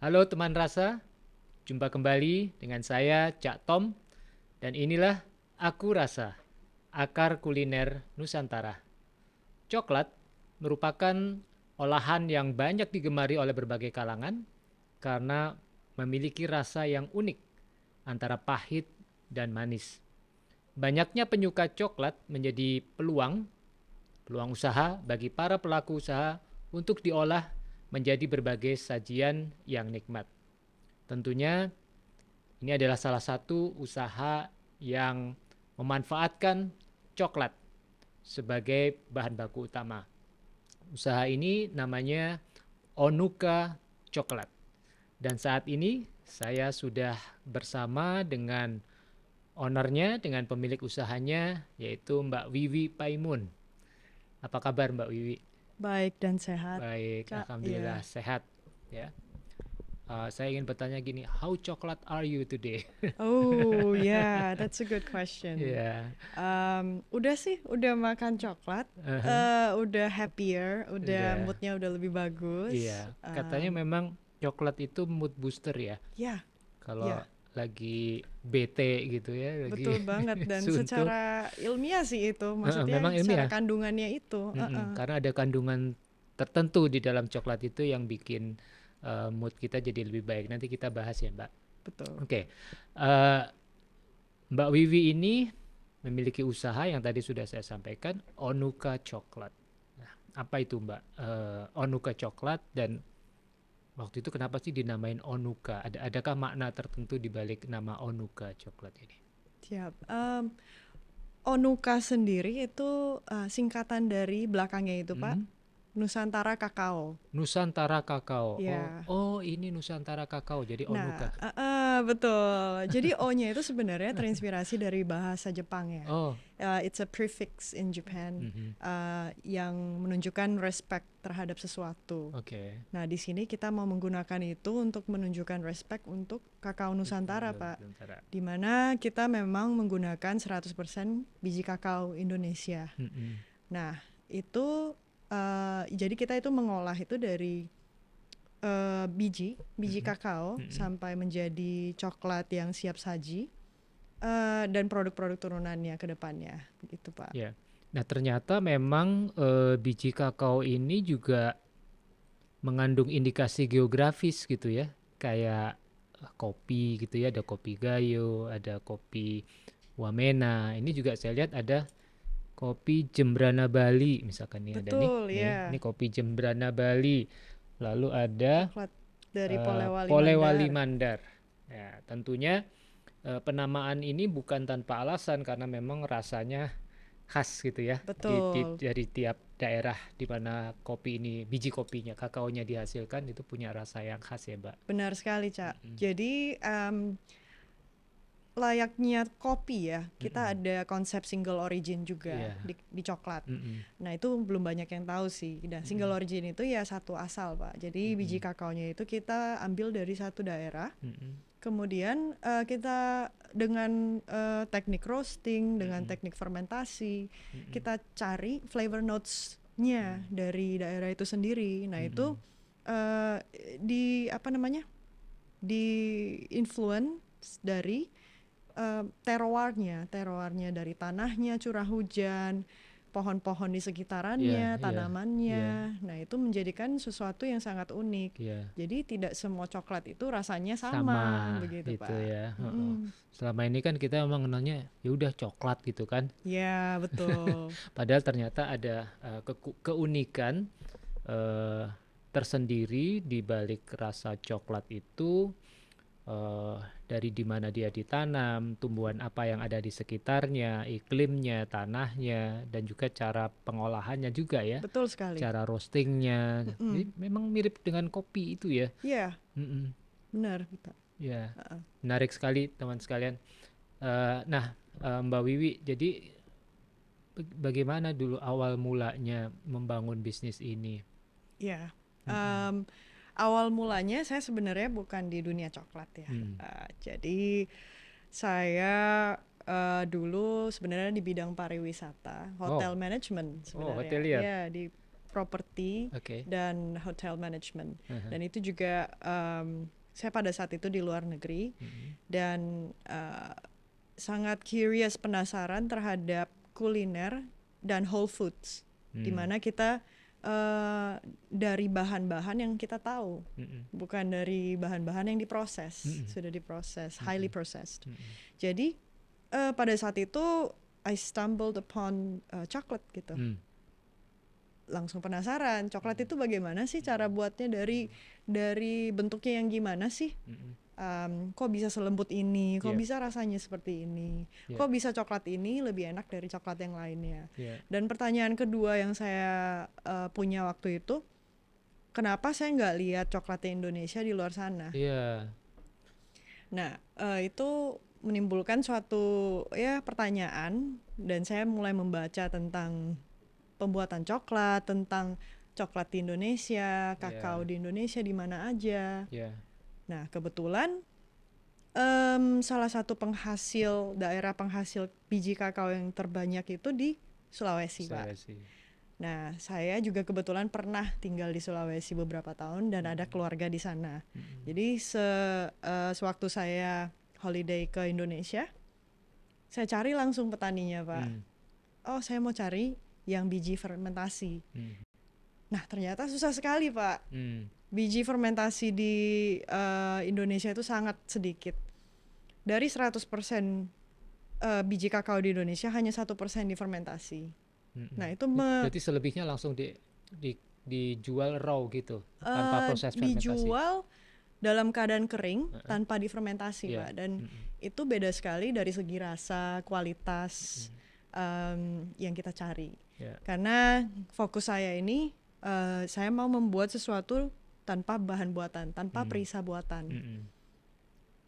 Halo teman rasa, jumpa kembali dengan saya Cak Tom dan inilah Aku Rasa, akar kuliner Nusantara. Coklat merupakan olahan yang banyak digemari oleh berbagai kalangan karena memiliki rasa yang unik antara pahit dan manis. Banyaknya penyuka coklat menjadi peluang usaha bagi para pelaku usaha untuk diolah menjadi berbagai sajian yang nikmat. Tentunya ini adalah salah satu usaha yang memanfaatkan coklat sebagai bahan baku utama. Usaha ini namanya Onuka Coklat. Dan saat ini saya sudah bersama dengan ownernya, dengan pemilik usahanya, yaitu Mbak Wiwi Paimun. Apa kabar Mbak Wiwi? Baik dan sehat, Baik, Cak. alhamdulillah Iya. sehat ya. Saya ingin bertanya gini, how chocolate are you today? Oh, yeah, that's a good question. Ya, Udah sih, udah makan coklat, uh-huh. udah happier, udah Udah, moodnya udah lebih bagus. iya. Katanya memang coklat itu mood booster ya. Ya, Kalau ya, lagi bete gitu ya, lagi betul banget. Dan suntuk. secara ilmiah sih itu, maksudnya Memang secara ilmiah. kandungannya itu. Karena ada kandungan tertentu di dalam coklat itu yang bikin mood kita jadi lebih baik. Nanti kita bahas ya, Mbak. Betul. Oke, Eh, Mbak Wiwi ini memiliki usaha yang tadi sudah saya sampaikan, Onuka Coklat. Nah, apa itu Mbak Onuka Coklat dan waktu itu kenapa sih dinamain Onuka? Adakah makna tertentu di balik nama Onuka Coklat ini? Siap. Onuka sendiri itu singkatan dari belakangnya itu, Pak, Hmm? Nusantara Kakao. Nusantara Kakao. Oh, Ya. oh ini Nusantara Kakao. Jadi Nah, Onuka. betul. Jadi O-nya itu sebenarnya terinspirasi dari bahasa Jepang ya. Oh, It's a prefix in Japan mhm. yang menunjukkan respect terhadap sesuatu. Oke. Nah, di sini kita mau menggunakan itu untuk menunjukkan respect untuk kakao Nusantara, Pak. Nusantara. Di mana kita memang menggunakan 100% biji kakao Indonesia. Mhm. Nah, itu jadi kita itu mengolah itu dari biji Mhm. kakao Mhm. sampai menjadi coklat yang siap saji, dan produk-produk turunannya ke depannya, begitu Pak. Ya. Nah, ternyata memang biji kakao ini juga mengandung indikasi geografis gitu ya. Kayak kopi gitu ya, ada kopi Gayo, ada kopi Wamena. Ini juga saya lihat ada kopi Jembrana Bali misalkan nih ada nih. Betul Nih ya, kopi Jembrana Bali. Lalu ada coklat dari Polewali Polewali Mandar. Mandar. Ya, tentunya penamaan ini bukan tanpa alasan karena memang rasanya khas gitu ya Betul, dari tiap daerah di mana kopi ini biji kopinya kakaonya dihasilkan itu punya rasa yang khas ya Mbak. benar sekali Cak. Mm-mm. Jadi layaknya kopi ya, kita Mm-mm. ada konsep single origin juga Iya. di coklat. Mm-mm. Nah, itu belum banyak yang tahu sih. Dan single Mm-mm. origin itu ya satu asal, Pak. Jadi biji Mm-mm. kakaonya itu kita ambil dari satu daerah. Mm-mm. Kemudian kita dengan teknik roasting, dengan Mm-mm. teknik fermentasi, Mm-mm. kita cari flavor notes-nya dari daerah itu sendiri. Nah, itu Mm-mm. uh, di apa namanya? Di influence dari terroirnya dari tanahnya, curah hujan, pohon-pohon di Iya, sekitarannya, iya, iya, tanamannya. Nah, itu menjadikan sesuatu yang sangat unik. iya. Jadi tidak semua coklat itu rasanya Sama sama, begitu gitu Pak. ya. Heeh. Mm-mm. Selama ini kan kita emang kenalnya ya udah coklat gitu kan. Ya, betul. Padahal ternyata ada keunikan eh, tersendiri di balik rasa coklat itu eh, dari di mana dia ditanam, tumbuhan apa yang ada di sekitarnya, iklimnya, tanahnya, dan juga cara pengolahannya juga ya, Betul sekali. cara roastingnya. Jadi Mm-mm. memang mirip dengan kopi itu ya. Ya, Mm-mm. benar Pak. Ya, Uh-uh. menarik sekali teman sekalian. Nah, Mbak Wiwi, jadi bagaimana dulu awal mulanya membangun bisnis ini? Ya. Mm-mm. Awal mulanya saya sebenarnya bukan di dunia coklat ya. Mm. Jadi saya dulu sebenarnya di bidang pariwisata, Oh, hotel management oh sebenarnya. hotelier. Ya, di property, Oke. dan hotel management. Aha. Dan itu juga saya pada saat itu di luar negeri dan sangat curious, penasaran terhadap kuliner dan whole foods, di mana kita dari bahan-bahan yang kita tahu, bukan dari bahan-bahan yang diproses, sudah diproses, highly processed. Jadi pada saat itu I stumbled upon chocolate gitu. Langsung penasaran, coklat itu bagaimana sih cara buatnya, dari bentuknya yang gimana sih? Kok bisa selembut ini, kok bisa rasanya seperti ini, kok bisa coklat ini lebih enak dari coklat yang lainnya. Dan pertanyaan kedua yang saya punya waktu itu, kenapa saya nggak lihat coklatnya Indonesia di luar sana? Nah itu menimbulkan suatu pertanyaan, dan saya mulai membaca tentang pembuatan coklat, tentang coklat di Indonesia, kakao di Indonesia di mana aja. Nah kebetulan salah satu daerah penghasil biji kakao yang terbanyak itu di Sulawesi, Pak. Nah saya juga kebetulan pernah tinggal di Sulawesi beberapa tahun dan ada keluarga di sana. Jadi sewaktu saya holiday ke Indonesia, saya cari langsung petaninya, Pak. Oh, saya mau cari yang biji fermentasi. Nah ternyata susah sekali, Pak. Biji fermentasi di Indonesia itu sangat sedikit. Dari 100% biji kakao di Indonesia hanya 1% difermentasi. Nah itu berarti selebihnya langsung dijual raw gitu, tanpa proses fermentasi. Dijual dalam keadaan kering tanpa difermentasi, Pak. Dan itu beda sekali dari segi rasa, kualitas yang kita cari. Karena fokus saya ini, saya mau membuat sesuatu tanpa bahan buatan, tanpa perisa buatan.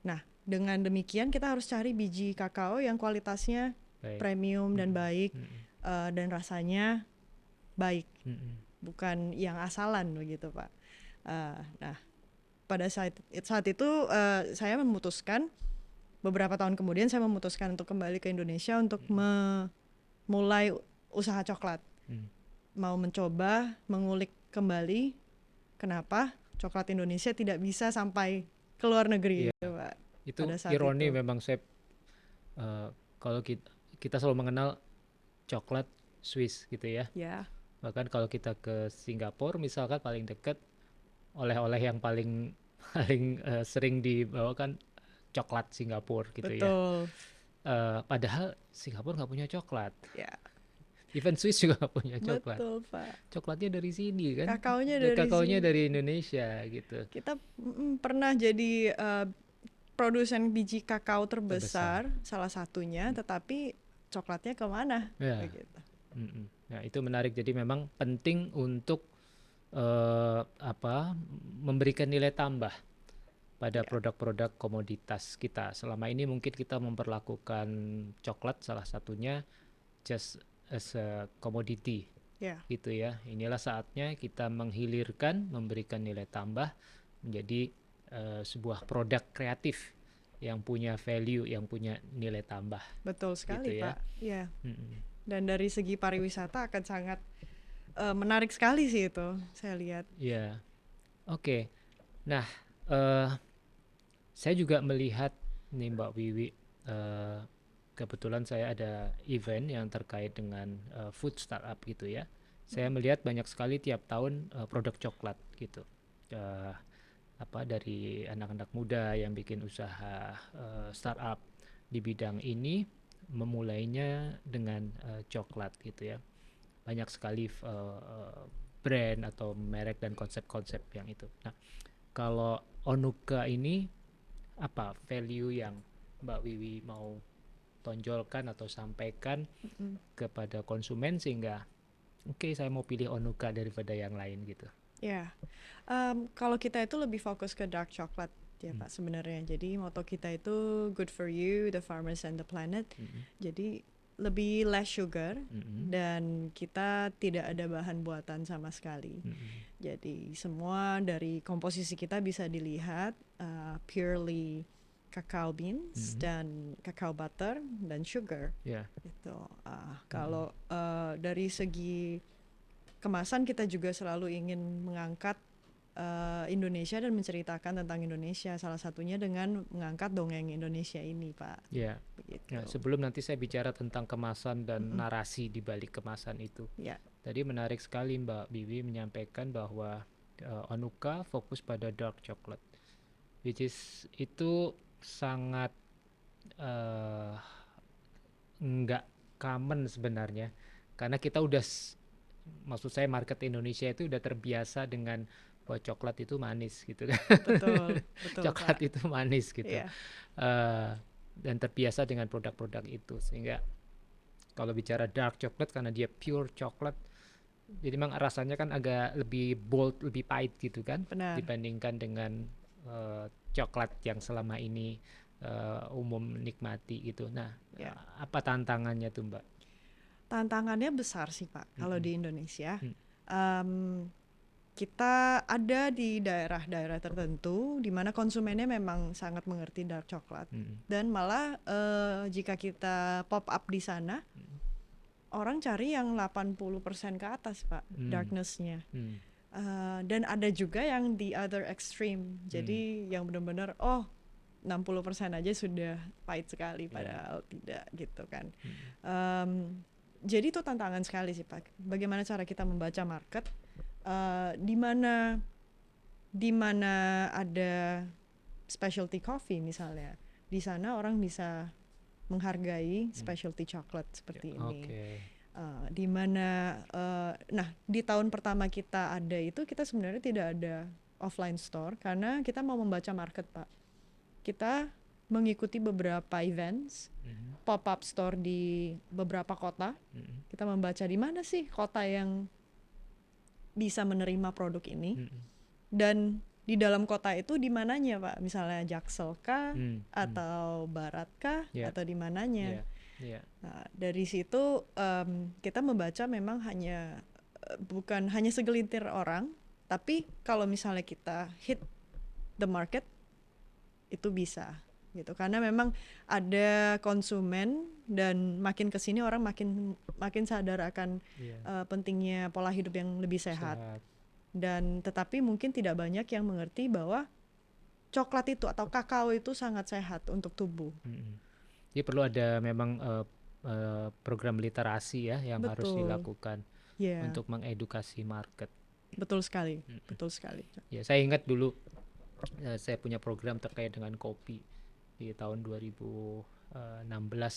Nah dengan demikian kita harus cari biji kakao yang kualitasnya premium dan baik, dan rasanya baik, bukan yang asalan begitu, Pak. Nah pada saat itu saya memutuskan, beberapa tahun kemudian saya memutuskan untuk kembali ke Indonesia untuk memulai usaha coklat. Mau mencoba mengulik kembali kenapa coklat Indonesia tidak bisa sampai ke luar negeri, gitu, Pak. Itu ironi memang, saya kalau kita selalu mengenal coklat Swiss gitu ya. Bahkan kalau kita ke Singapura misalkan, paling dekat oleh-oleh yang paling sering dibawakan coklat Singapura gitu. Betul. Padahal Singapura nggak punya coklat. Even Swiss juga nggak punya coklat. Betul, Pak. Coklatnya dari sini kan. Kakaonya dari Indonesia gitu. Kita pernah jadi produsen biji kakao terbesar salah satunya, tetapi coklatnya kemana? Begitu. Nah itu menarik. Jadi memang penting untuk memberikan nilai tambah pada produk-produk komoditas kita. Selama ini mungkin kita memperlakukan coklat salah satunya just as a commodity, gitu ya. Inilah saatnya kita menghilirkan, memberikan nilai tambah menjadi sebuah produk kreatif yang punya value, yang punya nilai tambah. Betul sekali, gitu, Pak. Dan dari segi pariwisata akan sangat menarik sekali sih itu, saya lihat. Oke. Nah saya juga melihat nih Mbak Wiwi, kebetulan saya ada event yang terkait dengan food startup gitu ya. Saya melihat banyak sekali tiap tahun produk coklat gitu, dari anak-anak muda yang bikin usaha startup di bidang ini, memulainya dengan coklat gitu ya. Banyak sekali brand atau merek dan konsep-konsep yang itu. Nah kalau Onuka ini, apa value yang Mbak Wiwi mau tonjolkan atau sampaikan kepada konsumen sehingga saya mau pilih Onuka daripada yang lain gitu? Kalau kita itu lebih fokus ke dark chocolate ya, Pak, sebenarnya. Jadi moto kita itu good for you, the farmers and the planet. Jadi lebih less sugar, dan kita tidak ada bahan buatan sama sekali. Jadi semua dari komposisi kita bisa dilihat purely cacao beans dan cacao butter dan sugar. Gitu. Kalau dari segi kemasan kita juga selalu ingin mengangkat Indonesia dan menceritakan tentang Indonesia. Salah satunya dengan mengangkat dongeng Indonesia ini, Pak. Ya. Begitu. Nah, sebelum nanti saya bicara tentang kemasan dan narasi di balik kemasan itu. Ya, Tadi menarik sekali Mbak Bibi menyampaikan bahwa Onuka fokus pada dark chocolate, which is itu sangat nggak common sebenarnya, karena kita udah maksud saya market Indonesia itu udah terbiasa dengan bahwa coklat itu manis gitu kan. betul, betul, Coklat Pak. itu manis gitu. Iya, Dan terbiasa dengan produk-produk itu, sehingga kalau bicara dark chocolate karena dia pure coklat, jadi memang rasanya kan agak lebih bold, lebih pahit gitu kan, benar. dibandingkan dengan coklat yang selama ini umum nikmati gitu. Nah, Ya. apa tantangannya tuh Mbak? Tantangannya besar sih, Pak, kalau di Indonesia. Mm. Kita ada di daerah-daerah tertentu di mana konsumennya memang sangat mengerti dark coklat. Dan malah jika kita pop up di sana, orang cari yang 80% ke atas, Pak, darkness-nya. Dan ada juga yang the other extreme. Jadi yang benar-benar 60% aja sudah pahit sekali, padahal tidak gitu kan. Jadi itu tantangan sekali sih, Pak. Bagaimana cara kita membaca market, di mana ada specialty coffee misalnya, di sana orang bisa menghargai specialty chocolate seperti ini. Di mana nah di tahun pertama kita ada itu, kita sebenarnya tidak ada offline store karena kita mau membaca market, Pak. Kita mengikuti beberapa events, pop-up store di beberapa kota. Kita membaca di mana sih kota yang bisa menerima produk ini, dan di dalam kota itu di mananya, Pak? Misalnya Jaksel kah, atau Barat kah, atau di mananya? Nah, dari situ kita membaca memang bukan hanya segelintir orang, tapi kalau misalnya kita hit the market itu bisa gitu, karena memang ada konsumen dan makin kesini orang makin sadar akan pentingnya pola hidup yang lebih sehat. Dan tetapi mungkin tidak banyak yang mengerti bahwa coklat itu atau kakao itu sangat sehat untuk tubuh. Jadi perlu ada memang program literasi ya yang harus dilakukan untuk mengedukasi market. Betul sekali, betul sekali. Ya, saya ingat dulu saya punya program terkait dengan kopi di tahun 2016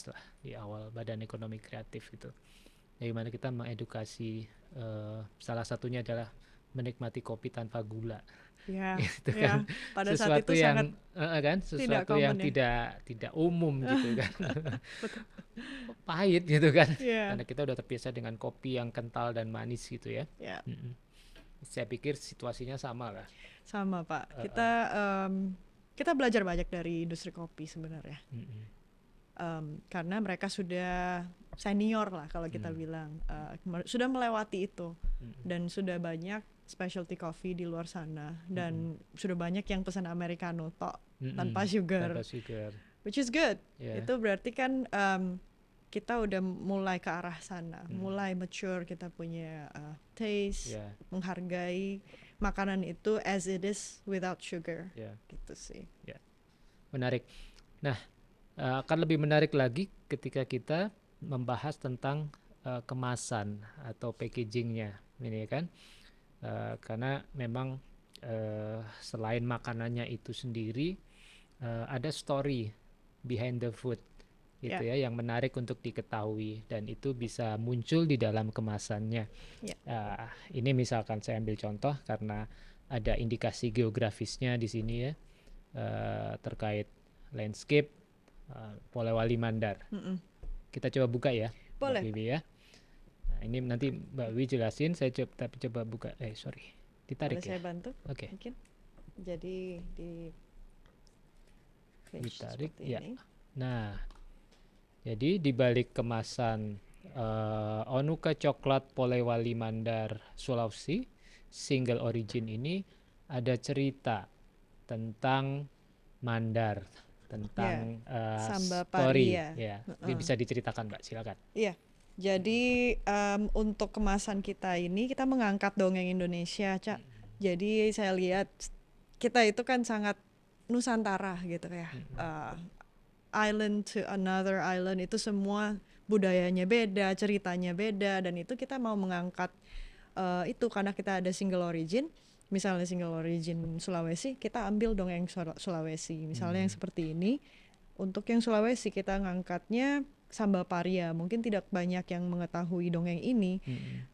lah, di awal Badan Ekonomi Kreatif itu. Bagaimana kita mengedukasi, salah satunya adalah menikmati kopi tanpa gula. Ya, gitu kan. pada sesuatu saat itu yang sangat sesuatu yang ya. tidak umum gitu kan. Pahit gitu kan. Yeah. Karena kita udah terbiasa dengan kopi yang kental dan manis gitu ya. Yeah. Saya pikir situasinya sama lah. Sama, Pak. Kita belajar banyak dari industri kopi sebenarnya. Karena mereka sudah senior lah kalau kita bilang, sudah melewati itu, dan sudah banyak specialty coffee di luar sana, dan sudah banyak yang pesan americano tok tanpa sugar, which is good. Itu berarti kan kita udah mulai ke arah sana, mulai mature, kita punya taste, menghargai makanan itu as it is without sugar, gitu sih. Menarik. Nah, akan lebih menarik lagi ketika kita membahas tentang kemasan atau packagingnya, ini kan, karena memang selain makanannya itu sendiri, ada story behind the food, gitu ya, yang menarik untuk diketahui, dan itu bisa muncul di dalam kemasannya. Ini misalkan saya ambil contoh karena ada indikasi geografisnya di sini ya, terkait landscape Polewali Mandar. Kita coba buka ya, boleh, Mbak Wiwi ya. Nah, ini nanti Mbak Wiwi jelasin, saya coba buka. Ditarik. Boleh saya bantu? Oke. Mungkin. Jadi ditarik ya. Ini. Nah, jadi di balik kemasan Onuka Coklat Polewali Mandar Sulawesi single origin ini ada cerita tentang Mandar, tentang Samba story. Paria. Bisa diceritakan, Mbak, silakan. Iya, Jadi untuk kemasan kita ini kita mengangkat dongeng Indonesia, Cak. Jadi saya lihat kita itu kan sangat Nusantara gitu ya. Island to another island itu semua budayanya beda, ceritanya beda, dan itu kita mau mengangkat itu karena kita ada single origin. Misalnya single origin Sulawesi, kita ambil dongeng Sulawesi. Misalnya yang seperti ini. Untuk yang Sulawesi kita ngangkatnya Samba Paria. Mungkin tidak banyak yang mengetahui dongeng ini,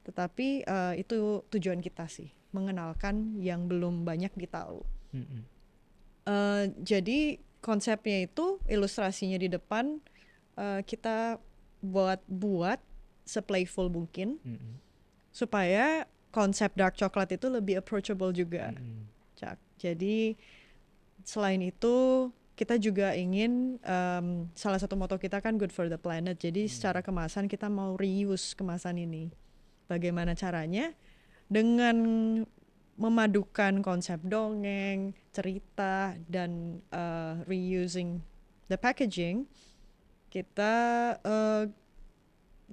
tetapi itu tujuan kita sih, mengenalkan yang belum banyak ditahu. Jadi konsepnya itu ilustrasinya di depan kita buat se-playful mungkin supaya konsep dark chocolate itu lebih approachable juga, Cak. Jadi selain itu kita juga ingin salah satu moto kita kan good for the planet. Jadi secara kemasan kita mau reuse kemasan ini. Bagaimana caranya? Dengan memadukan konsep dongeng, cerita, dan reusing the packaging, kita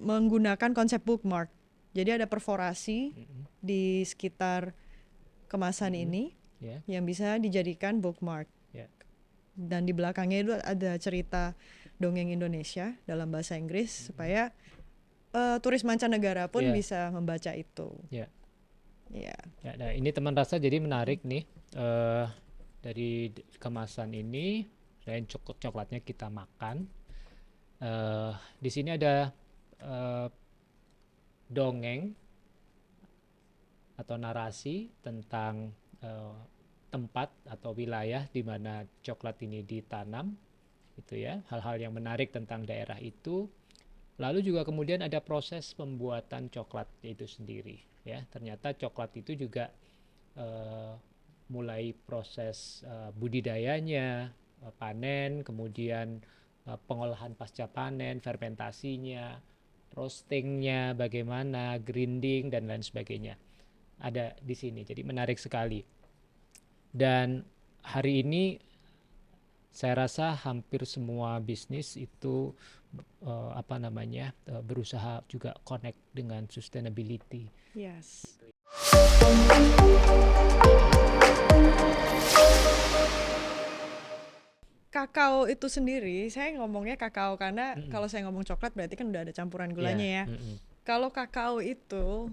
menggunakan konsep bookmark. Jadi ada perforasi di sekitar kemasan ini yang bisa dijadikan bookmark. Dan di belakangnya itu ada cerita dongeng Indonesia dalam bahasa Inggris supaya turis mancanegara pun bisa membaca itu. Nah, ini teman rasa jadi menarik nih, dari kemasan ini dan coklatnya kita makan. Di sini ada dongeng atau narasi tentang tempat atau wilayah di mana coklat ini ditanam, gitu ya, hal-hal yang menarik tentang daerah itu. Lalu juga kemudian ada proses pembuatan coklat itu sendiri, ya. Ternyata coklat itu juga mulai proses budidayanya, panen, kemudian pengolahan pasca panen, fermentasinya, roastingnya, bagaimana, grinding dan lain sebagainya. Ada di sini, jadi menarik sekali. Dan hari ini saya rasa hampir semua bisnis itu berusaha juga connect dengan sustainability. Yes. Kakao itu sendiri, saya ngomongnya kakao karena kalau saya ngomong coklat berarti kan udah ada campuran gulanya ya. Kalau kakao itu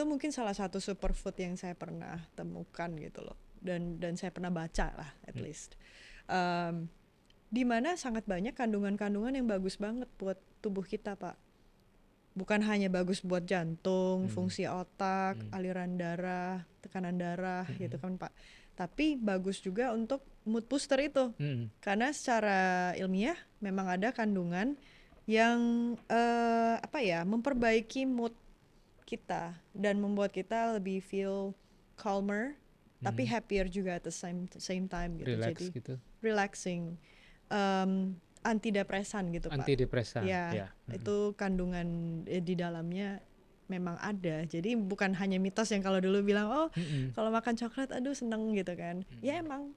mungkin salah satu superfood yang saya pernah temukan gitu loh. Dan saya pernah baca lah at least. Di mana sangat banyak kandungan-kandungan yang bagus banget buat tubuh kita, Pak. Bukan hanya bagus buat jantung, fungsi otak, aliran darah, tekanan darah gitu kan, Pak. Tapi bagus juga untuk mood booster itu. Karena secara ilmiah memang ada kandungan yang memperbaiki mood kita dan membuat kita lebih feel calmer, tapi happier juga at the same time gitu. Relax jadi gitu. Relaxing, antidepresan gitu, Pak. Antidepresan. Ya. Itu kandungan di dalamnya memang ada. Jadi bukan hanya mitos yang kalau dulu bilang kalau makan coklat aduh seneng gitu kan. Ya emang.